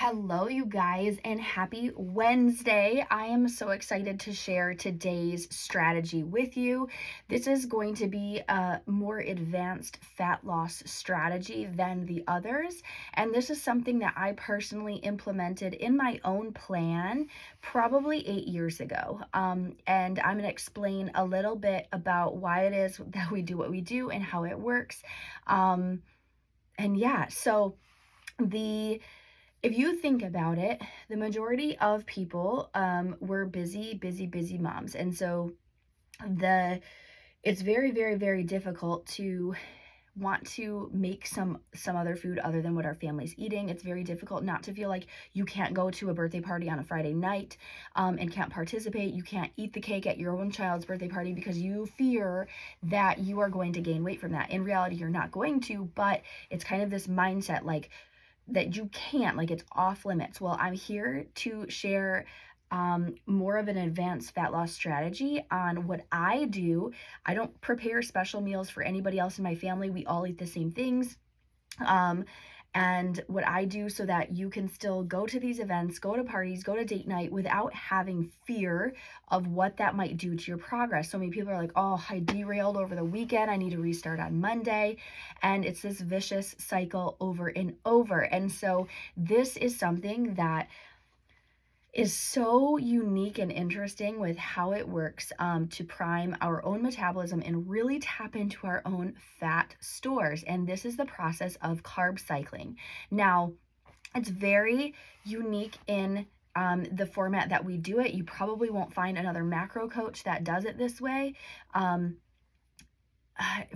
Hello, you guys, and happy Wednesday. I am so excited to share today's strategy with you. This is going to be a more advanced fat loss strategy than the others, and this is something that I personally implemented in my own plan probably 8 years ago. And I'm going to explain a little bit about why it is that we do what we do and how it works. And yeah, so the if you think about it, the majority of people were busy moms. And so it's very, very, very difficult to want to make some other food other than what our family's eating. It's very difficult not to feel like you can't go to a birthday party on a Friday night and can't participate. You can't eat the cake at your own child's birthday party because you fear that you are going to gain weight from that. In reality, you're not going to, but it's kind of this mindset like that you can't, like it's off limits. Well, I'm here to share more of an advanced fat loss strategy on what I do. I don't prepare special meals for anybody else in my family. We all eat the same things. And what I do so that you can still go to these events, go to parties, go to date night without having fear of what that might do to your progress. So many people are like, oh, I derailed over the weekend. I need to restart on Monday. And it's this vicious cycle over and over. And so this is something that is so unique and interesting with how it works to prime our own metabolism and really tap into our own fat stores. And this is the process of carb cycling. Now, it's very unique in the format that we do it. You probably won't find another macro coach that does it this way.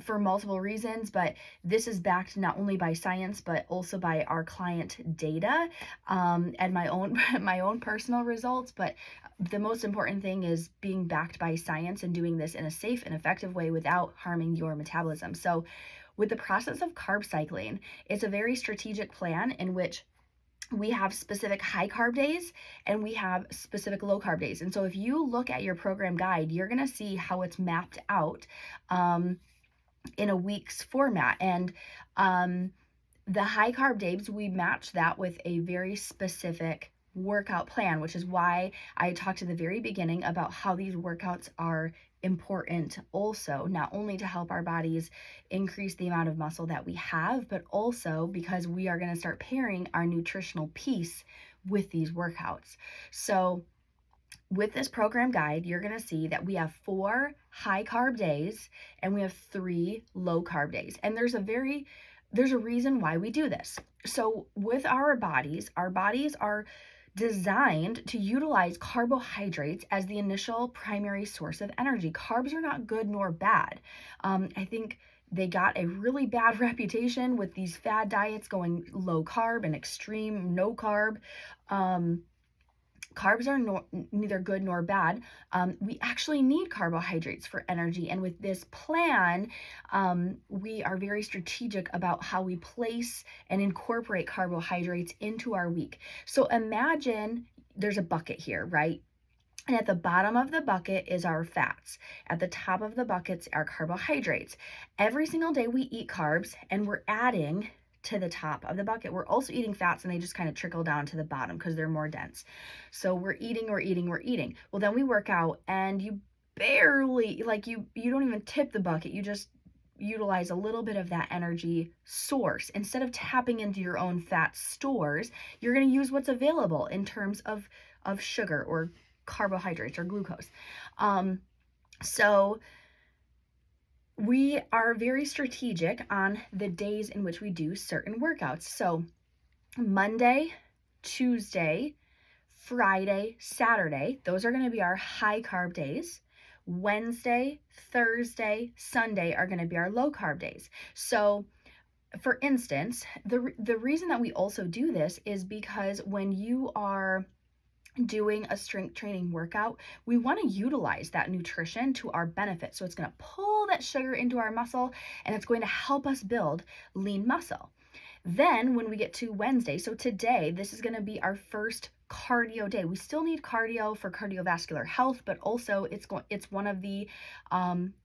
For multiple reasons, but this is backed not only by science but also by our client data and my own personal results. But the most important thing is being backed by science and doing this in a safe and effective way without harming your metabolism. So with the process of carb cycling, it's a very strategic plan in which we have specific high carb days and we have specific low carb days. And so if you look at your program guide, you're going to see how it's mapped out in a week's format. And the high carb days, we match that with a very specific workout plan, which is why I talked at the very beginning about how these workouts are important also, not only to help our bodies increase the amount of muscle that we have, but also because we are going to start pairing our nutritional piece with these workouts. So with this program guide, you're going to see that we have 4 high carb days and we have 3 low carb days. And there's a reason why we do this. So with our bodies are designed to utilize carbohydrates as the initial primary source of energy. Carbs are not good nor bad. I think they got a really bad reputation with these fad diets going low carb and extreme no carb. Carbs are neither good nor bad. We actually need carbohydrates for energy. And with this plan, we are very strategic about how we place and incorporate carbohydrates into our week. So imagine there's a bucket here, right? And at the bottom of the bucket is our fats. At the top of the buckets are carbohydrates. Every single day we eat carbs and we're adding to the top of the bucket. We're also eating fats and they just kind of trickle down to the bottom because they're more dense. So we're eating. Well, then we work out and you barely, like you don't even tip the bucket. You just utilize a little bit of that energy source. Instead of tapping into your own fat stores, you're going to use what's available in terms of sugar or carbohydrates or glucose. So we are very strategic on the days in which we do certain workouts. So Monday, Tuesday, Friday, Saturday, those are going to be our high carb days. Wednesday, Thursday, Sunday are going to be our low carb days. So for instance, the reason that we also do this is because when you are doing a strength training workout, we want to utilize that nutrition to our benefit. So it's going to pull that sugar into our muscle and it's going to help us build lean muscle. Then when we get to Wednesday, so today, this is going to be our first cardio day. We still need cardio for cardiovascular health, but also it's one of the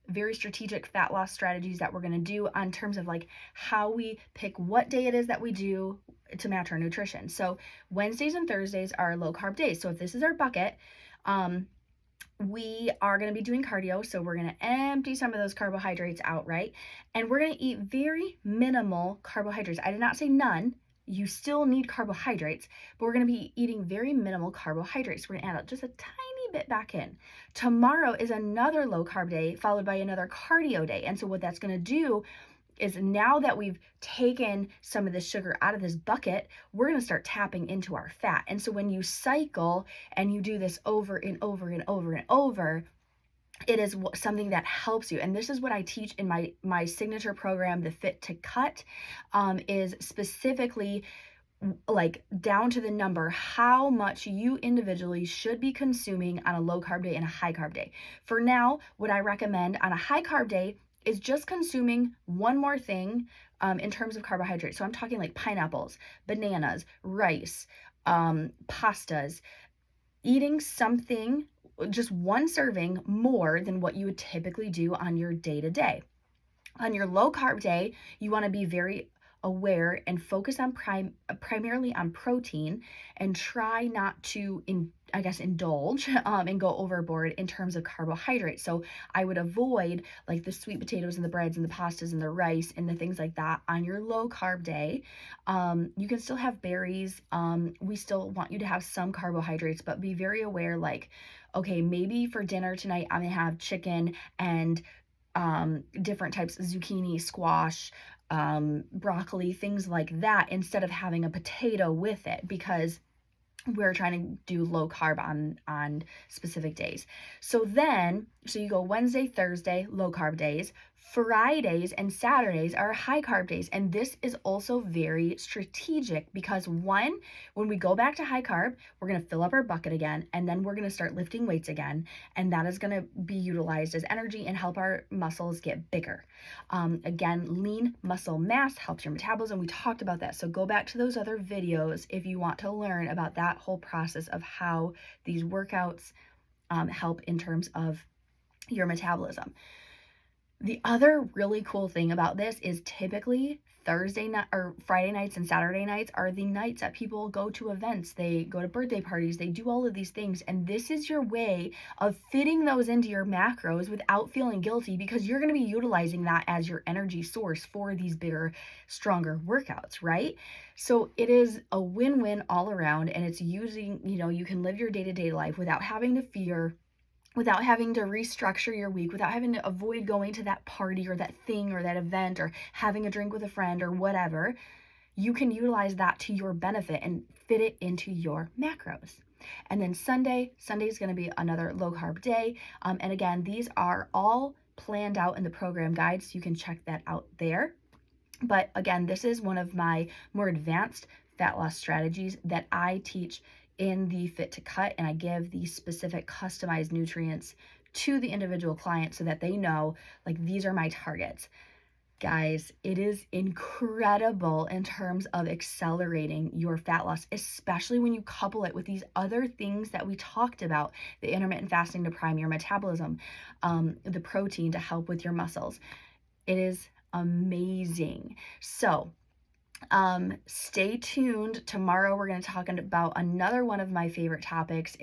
very strategic fat loss strategies that we're going to do on terms of like how we pick what day it is that we do to match our nutrition. So Wednesdays and Thursdays are low carb days. So if this is our bucket, we are going to be doing cardio. So we're going to empty some of those carbohydrates out, right? And we're going to eat very minimal carbohydrates. I did not say none. You still need carbohydrates, but we're going to be eating very minimal carbohydrates. We're going to add just a tiny bit back in. Tomorrow is another low carb day, followed by another cardio day. And so what that's going to do is, now that we've taken some of the sugar out of this bucket, we're going to start tapping into our fat. And so when you cycle and you do this over and over and over and over, it is something that helps you. And this is what I teach in my signature program, the Fit to Cut, is specifically like down to the number how much you individually should be consuming on a low carb day and a high carb day. For now, what I recommend on a high carb day is just consuming one more thing in terms of carbohydrates. So I'm talking like pineapples, bananas, rice, pastas, eating something, just one serving more than what you would typically do on your day-to-day. On your low carb day, you want to be very aware and focus on primarily on protein, and try not to indulge and go overboard in terms of carbohydrates. So I would avoid like the sweet potatoes and the breads and the pastas and the rice and the things like that on your low carb day. You can still have berries. We still want you to have some carbohydrates, but be very aware, like, okay, maybe for dinner tonight I'm gonna have chicken and different types of zucchini, squash, broccoli, things like that, instead of having a potato with it, because we're trying to do low carb on specific days. So you go Wednesday, Thursday, low carb days. Fridays and Saturdays are high carb days. And this is also very strategic, because when we go back to high carb, we're going to fill up our bucket again, and then we're going to start lifting weights again. And that is going to be utilized as energy and help our muscles get bigger. Again, lean muscle mass helps your metabolism. We talked about that. So go back to those other videos if you want to learn about that whole process of how these workouts help in terms of your metabolism. The other really cool thing about this is typically Thursday night or Friday nights and Saturday nights are the nights that people go to events, they go to birthday parties, they do all of these things. And this is your way of fitting those into your macros without feeling guilty, because you're going to be utilizing that as your energy source for these bigger, stronger workouts, right? So it is a win-win all around, and it's using, you can live your day-to-day life without having to fear, without having to restructure your week, without having to avoid going to that party or that thing or that event or having a drink with a friend or whatever. You can utilize that to your benefit and fit it into your macros. And then Sunday is going to be another low carb day. And again, these are all planned out in the program guide, so you can check that out there. But again, this is one of my more advanced fat loss strategies that I teach in the Fit to Cut, and I give these specific customized nutrients to the individual client so that they know, like, these are my targets. Guys, it is incredible in terms of accelerating your fat loss, especially when you couple it with these other things that we talked about: the intermittent fasting to prime your metabolism, the protein to help with your muscles. It is amazing. So stay tuned. Tomorrow we're going to talk about another one of my favorite topics.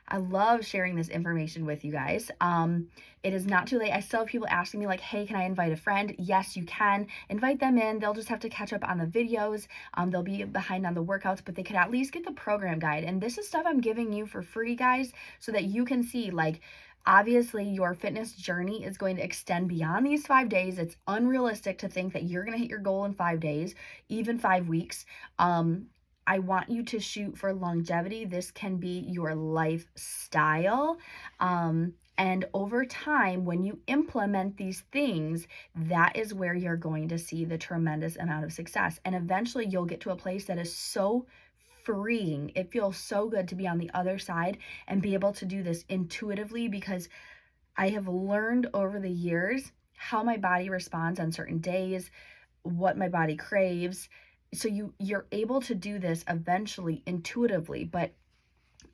I love sharing this information with you guys. It is not too late. I still have people asking me like, hey, can I invite a friend? Yes, you can invite them in. They'll just have to catch up on the videos. They'll be behind on the workouts, but they could at least get the program guide. And this is stuff I'm giving you for free, guys, so that you can see, like, obviously your fitness journey is going to extend beyond these 5 days. It's unrealistic to think that you're going to hit your goal in 5 days, even 5 weeks. I want you to shoot for longevity. This can be your lifestyle. And over time, when you implement these things, that is where you're going to see the tremendous amount of success. And eventually you'll get to a place that is so freeing. It feels so good to be on the other side and be able to do this intuitively, because I have learned over the years how my body responds on certain days, what my body craves. So you're able to do this eventually intuitively, but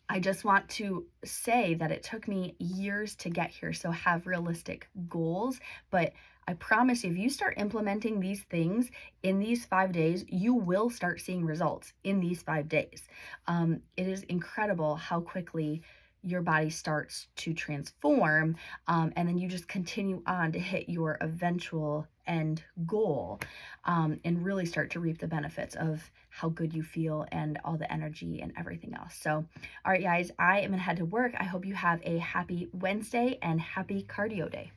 I just want to say that it took me years to get here. So have realistic goals, but I promise you, if you start implementing these things in these 5 days, you will start seeing results in these 5 days. It is incredible how quickly your body starts to transform, and then you just continue on to hit your eventual end goal, and really start to reap the benefits of how good you feel and all the energy and everything else. So, all right, guys, I am gonna head to work. I hope you have a happy Wednesday and happy cardio day.